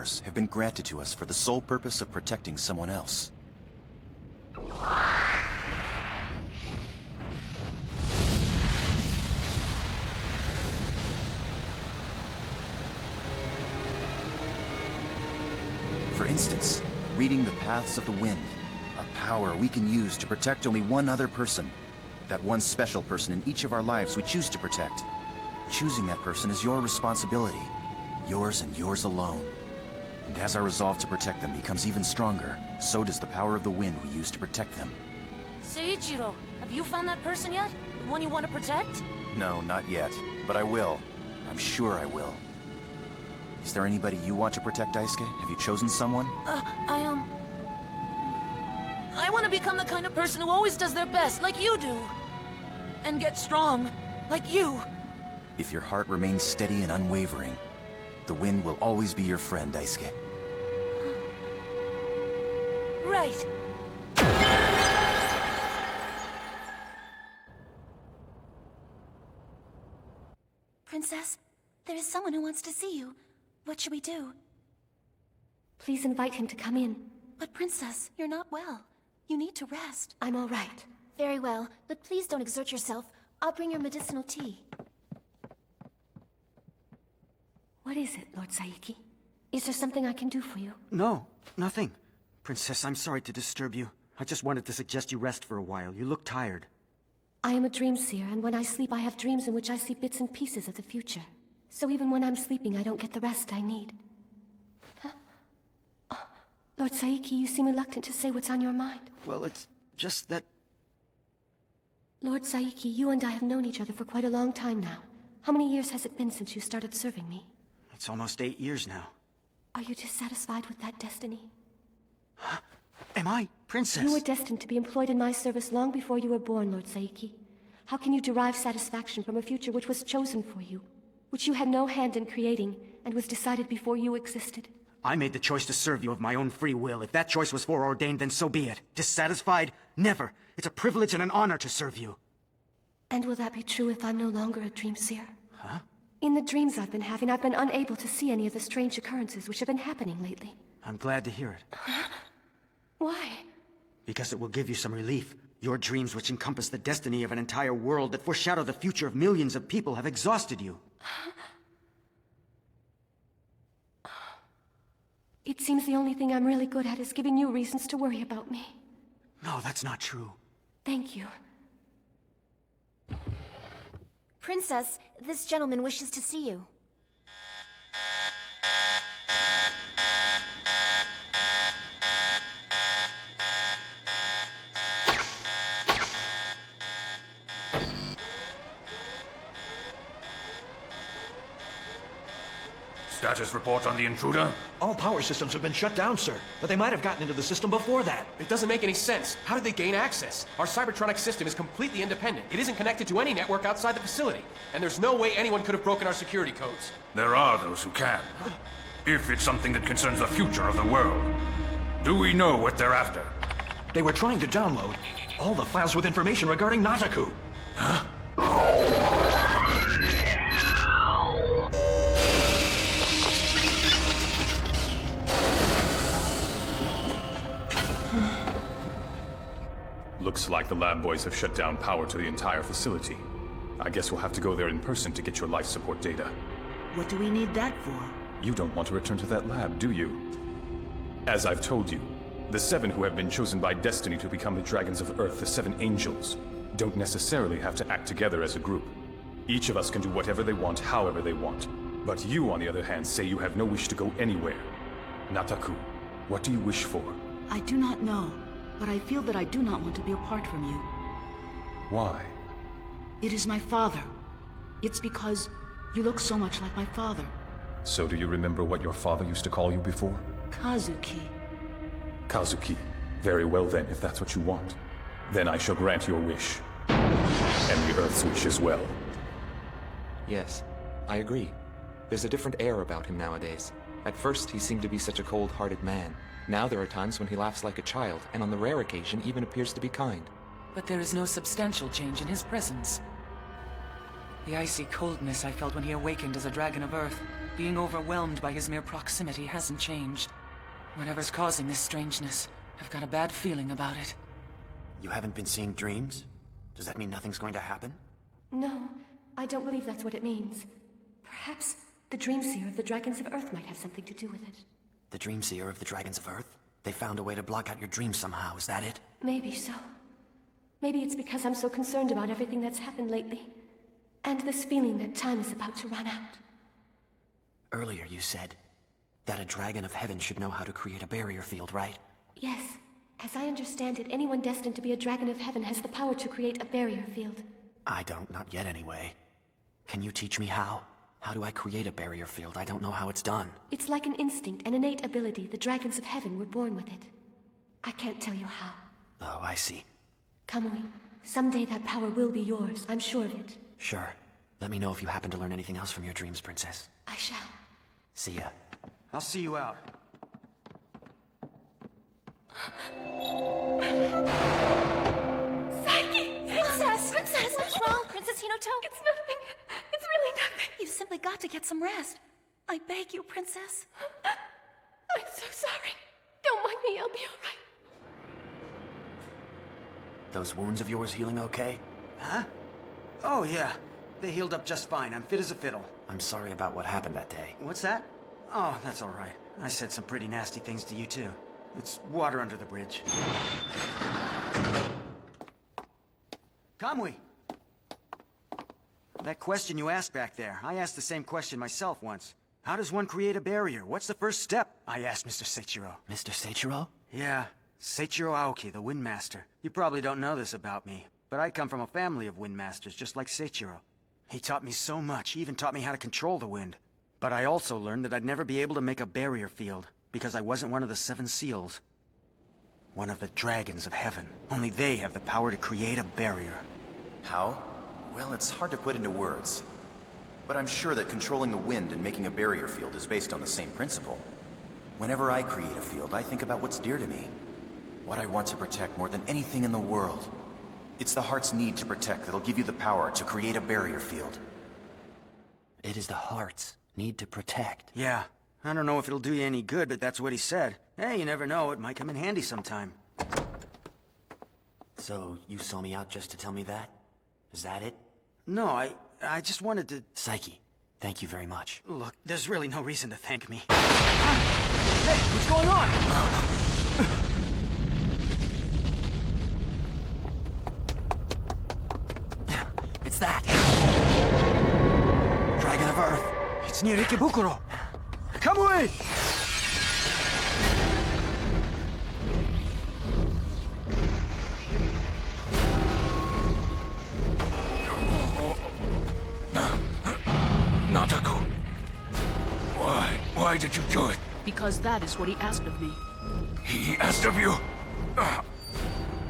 powers have been granted to us for the sole purpose of protecting someone else. For instance, reading the paths of the wind, a power we can use to protect only one other person. That one special person in each of our lives we choose to protect. Choosing that person is your responsibility. Yours and yours alone. And as our resolve to protect them becomes even stronger, so does the power of the wind we use to protect them. Seiichiro, have you found that person yet? The one you want to protect? No, not yet. But I will. I'm sure I will. Is there anybody you want to protect, Daisuke? Have you chosen someone? I want to become the kind of person who always does their best, like you do. And get strong, like you. If your heart remains steady and unwavering, the wind will always be your friend, Daisuke. Right. Princess, there is someone who wants to see you. What should we do? Please invite him to come in. But Princess, you're not well. You need to rest. I'm all right. Very well, but please don't exert yourself. I'll bring your medicinal tea. What is it, Lord Saiki? Is there something I can do for you? No, nothing. Princess, I'm sorry to disturb you. I just wanted to suggest you rest for a while. You look tired. I am a dream seer, and when I sleep I have dreams in which I see bits and pieces of the future. So even when I'm sleeping, I don't get the rest I need. Huh? Oh, Lord Saiki, you seem reluctant to say what's on your mind. Well, it's just that... Lord Saiki, you and I have known each other for quite a long time now. How many years has it been since you started serving me? It's almost 8 years now. Are you dissatisfied with that destiny? Huh? Am I? Princess? You were destined to be employed in my service long before you were born, Lord Saiki. How can you derive satisfaction from a future which was chosen for you? Which you had no hand in creating, and was decided before you existed? I made the choice to serve you of my own free will. If that choice was foreordained, then so be it. Dissatisfied? Never. It's a privilege and an honor to serve you. And will that be true if I'm no longer a dream seer? Huh? In the dreams I've been having, I've been unable to see any of the strange occurrences which have been happening lately. I'm glad to hear it. Why? Because it will give you some relief. Your dreams, which encompass the destiny of an entire world that foreshadow the future of millions of people, have exhausted you. It seems the only thing I'm really good at is giving you reasons to worry about me. No, that's not true. Thank you. Princess, this gentleman wishes to see you. Status report on the intruder? All power systems have been shut down, sir. But they might have gotten into the system before that. It doesn't make any sense. How did they gain access? Our Cybertronic system is completely independent. It isn't connected to any network outside the facility. And there's no way anyone could have broken our security codes. There are those who can. If it's something that concerns the future of the world. Do we know what they're after? They were trying to download all the files with information regarding Nataku. Huh? Looks like the lab boys have shut down power to the entire facility. I guess we'll have to go there in person to get your life support data. What do we need that for? You don't want to return to that lab, do you? As I've told you, the 7 who have been chosen by destiny to become the Dragons of Earth, the 7 Angels, don't necessarily have to act together as a group. Each of us can do whatever they want, however they want. But you, on the other hand, say you have no wish to go anywhere. Nataku, what do you wish for? I do not know, but I feel that I do not want to be apart from you. Why? It is my father. It's because you look so much like my father. So do you remember what your father used to call you before? Kazuki. Kazuki. Very well then, if that's what you want. Then I shall grant your wish. And the Earth's wish as well. Yes, I agree. There's a different air about him nowadays. At first, he seemed to be such a cold-hearted man. Now there are times when he laughs like a child, and on the rare occasion even appears to be kind. But there is no substantial change in his presence. The icy coldness I felt when he awakened as a Dragon of Earth Being overwhelmed by his mere proximity hasn't changed. Whatever's causing this strangeness, I've got a bad feeling about it. You haven't been seeing dreams? Does that mean nothing's going to happen? No, I don't believe that's what it means. Perhaps the Dreamseer of the Dragons of Earth might have something to do with it. The Dreamseer of the Dragons of Earth? They found a way to block out your dreams somehow, is that it? Maybe so. Maybe it's because I'm so concerned about everything that's happened lately. And this feeling that time is about to run out. Earlier you said that a dragon of heaven should know how to create a barrier field, right? Yes. As I understand it, anyone destined to be a dragon of heaven has the power to create a barrier field. I don't, not yet anyway. Can you teach me how? How do I create a barrier field? I don't know how it's done. It's like an instinct, an innate ability. The dragons of heaven were born with it. I can't tell you how. Oh, I see. Kamui, someday that power will be yours. I'm sure of it. Sure. Let me know if you happen to learn anything else from your dreams, Princess. I shall. See ya. I'll see you out. Psyche! Princess! Princess! What's wrong, Princess Hinoto? It's nothing. It's really nothing. You've simply got to get some rest. I beg you, Princess. I'm so sorry. Don't mind me, I'll be alright. Those wounds of yours healing okay? Huh? Oh, yeah. They healed up just fine. I'm fit as a fiddle. I'm sorry about what happened that day. What's that? Oh, that's all right. I said some pretty nasty things to you, too. It's water under the bridge. Kamui! That question you asked back there, I asked the same question myself once. How does one create a barrier? What's the first step? I asked Mr. Seichiro. Mr. Seichiro? Yeah, Seichiro Aoki, the Windmaster. You probably don't know this about me, but I come from a family of Windmasters just like Seichiro. He taught me so much, he even taught me how to control the wind. But I also learned that I'd never be able to make a barrier field, because I wasn't one of the 7 seals. One of the dragons of heaven. Only they have the power to create a barrier. How? Well, it's hard to put into words. But I'm sure that controlling the wind and making a barrier field is based on the same principle. Whenever I create a field, I think about what's dear to me. What I want to protect more than anything in the world. It's the heart's need to protect that'll give you the power to create a barrier field. It is the heart's need to protect. Yeah. I don't know if it'll do you any good, but that's what he said. Hey, you never know, it might come in handy sometime. So, you saw me out just to tell me that? Is that it? No, I just wanted to... Psyche, thank you very much. Look, there's really no reason to thank me. Hey, what's going on? It's that! Dragon of Earth! It's near Ikebukuro! Kamui! Nataku. Why did you do it? Because that is what he asked of me. He asked of you?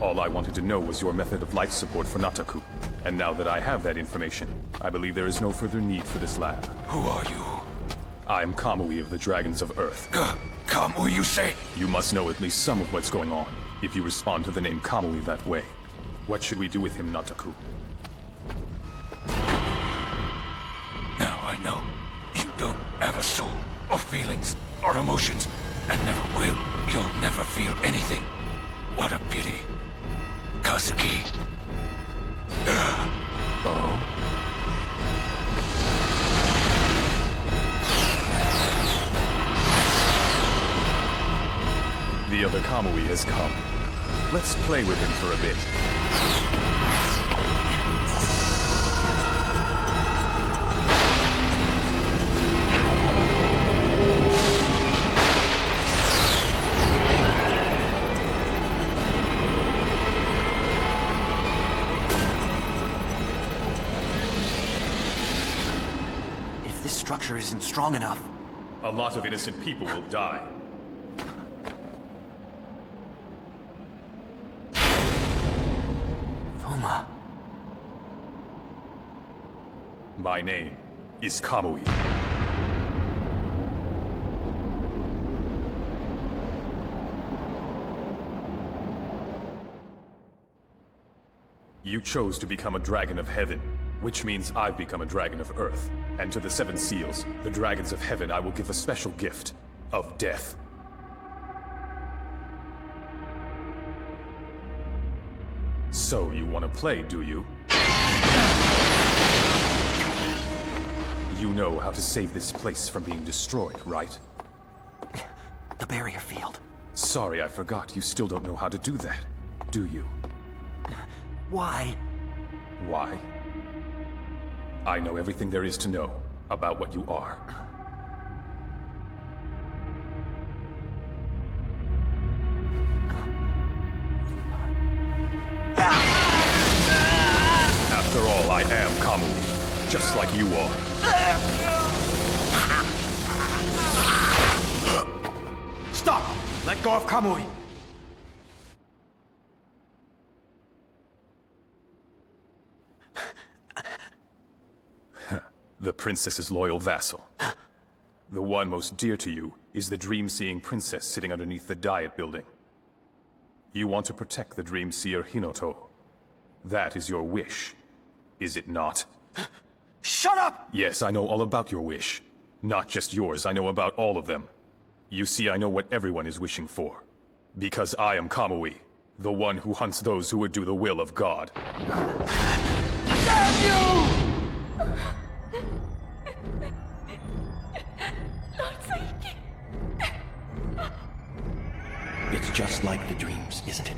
All I wanted to know was your method of life support for Nataku. And now that I have that information, I believe there is no further need for this lab. Who are you? I am Kamui of the Dragons of Earth. Kamui, you say? You must know at least some of what's going on, if you respond to the name Kamui that way. What should we do with him, Nataku? Now I know. You don't have a soul, or feelings, or emotions, and never will. You'll never feel anything. What a pity. Kazuki. Oh? The other Kamui has come. Let's play with him for a bit. If this structure isn't strong enough... A lot of innocent people will die. My name is Kamui. You chose to become a dragon of heaven, which means I've become a dragon of earth. And to the 7 seals, the dragons of heaven, I will give a special gift of death. So you want to play, do you? You know how to save this place from being destroyed, right? The barrier field. Sorry, I forgot. You still don't know how to do that, do you? Why? Why? I know everything there is to know about what you are. After all, I am Kamui, just like you are. Stop! Let go of Kamui! The princess's loyal vassal. The one most dear to you is the dream-seeing princess sitting underneath the Diet building. You want to protect the dream-seer Hinoto. That is your wish, is it not? Shut up! Yes, I know all about your wish. Not just yours, I know about all of them. You see, I know what everyone is wishing for. Because I am Kamui, the one who hunts those who would do the will of God. Damn you! It's just like the dreams, isn't it?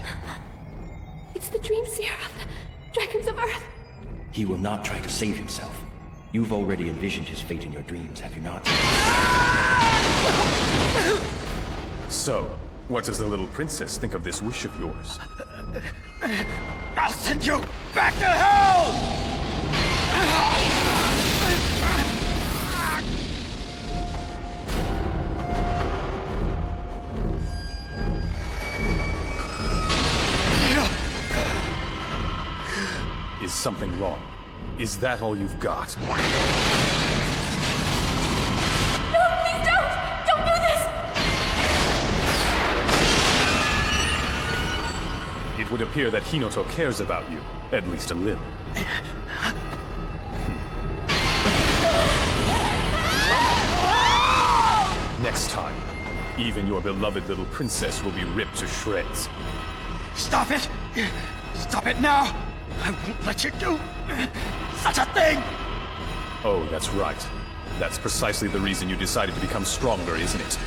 It's the dream seer of the dragons of Earth. He will not try to save himself. You've already envisioned his fate in your dreams, have you not? So, what does the little princess think of this wish of yours? I'll send you back to hell! Is something wrong? Is that all you've got? No, please don't! Don't do this! It would appear that Hinoto cares about you, at least a little. Next time, even your beloved little princess will be ripped to shreds. Stop it! Stop it now! I won't let you do such a thing! Oh, that's right. That's precisely the reason you decided to become stronger, isn't it?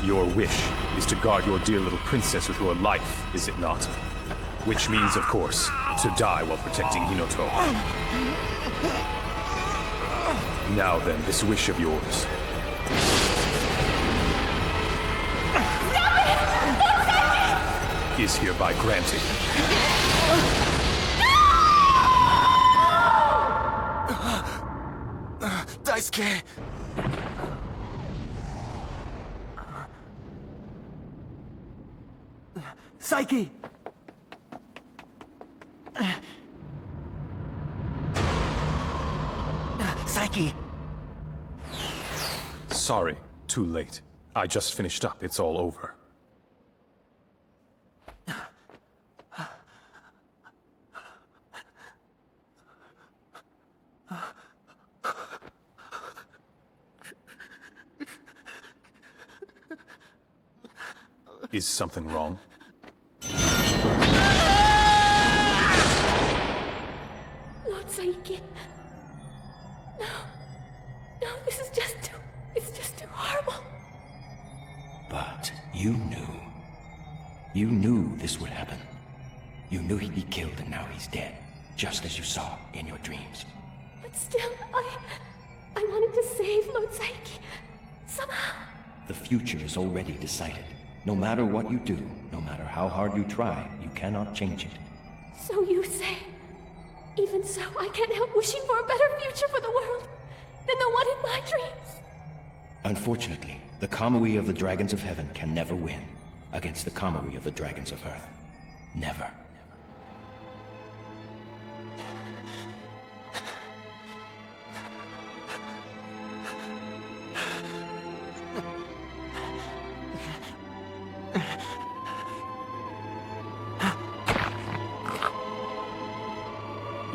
Your wish is to guard your dear little princess with your life, is it not? Which means, of course, to die while protecting Hinoto. Now then, this wish of yours. Is hereby granted. Daisuke! Saiki! Saiki! Sorry, too late. I just finished up, it's all over. Is something wrong? Lord Saiki. No. No, this is just too... It's just too horrible. But you knew. You knew this would happen. You knew he'd be killed and now he's dead. Just as you saw in your dreams. But still, I wanted to save Lord Saiki. Somehow. The future is already decided. No matter what you do, no matter how hard you try, you cannot change it. So you say. Even so, I can't help wishing for a better future for the world than the one in my dreams. Unfortunately, the Kamui of the Dragons of Heaven can never win against the Kamui of the Dragons of Earth. Never.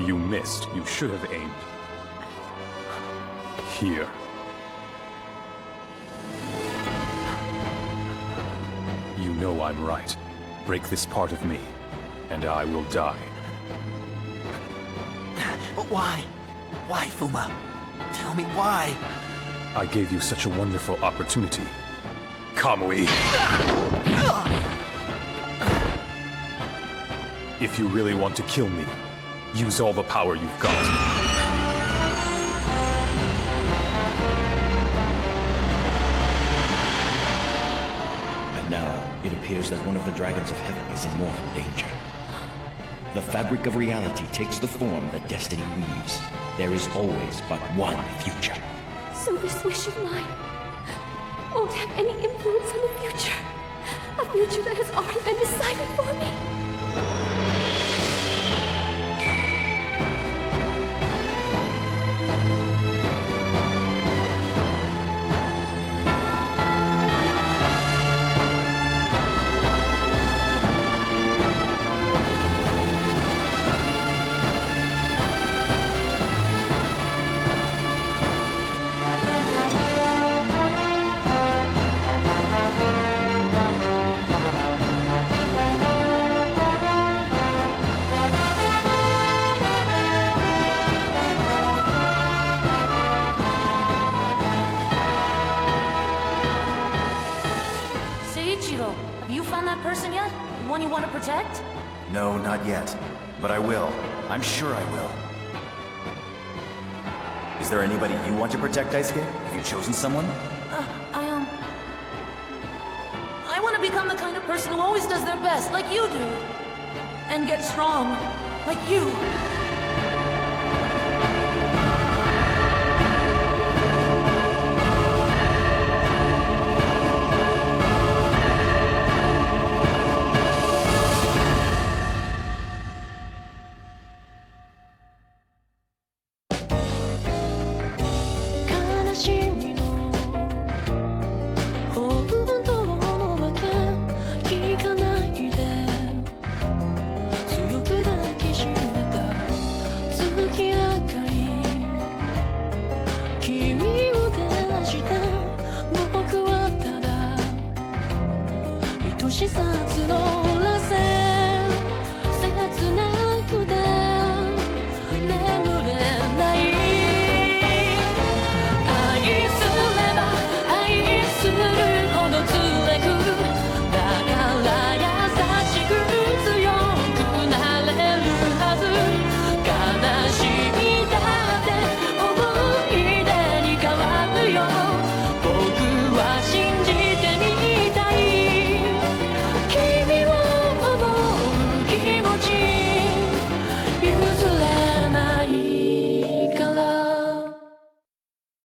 You missed. You should have aimed. Here. You know I'm right. Break this part of me, and I will die. But why? Why, Fuma? Tell me why. I gave you such a wonderful opportunity. Kamui! If you really want to kill me, use all the power you've got. And now, it appears that one of the dragons of heaven is in mortal danger. The fabric of reality takes the form that destiny weaves. There is always but one future. So this wish of mine won't have any influence on the future. A future that has already been decided for me. Have you found that person yet? The one you want to protect? No, not yet. But I will. I'm sure I will. Is there anybody you want to protect, Daisuke? Have you chosen someone? I want to become the kind of person who always does their best, like you do. And get strong, like you.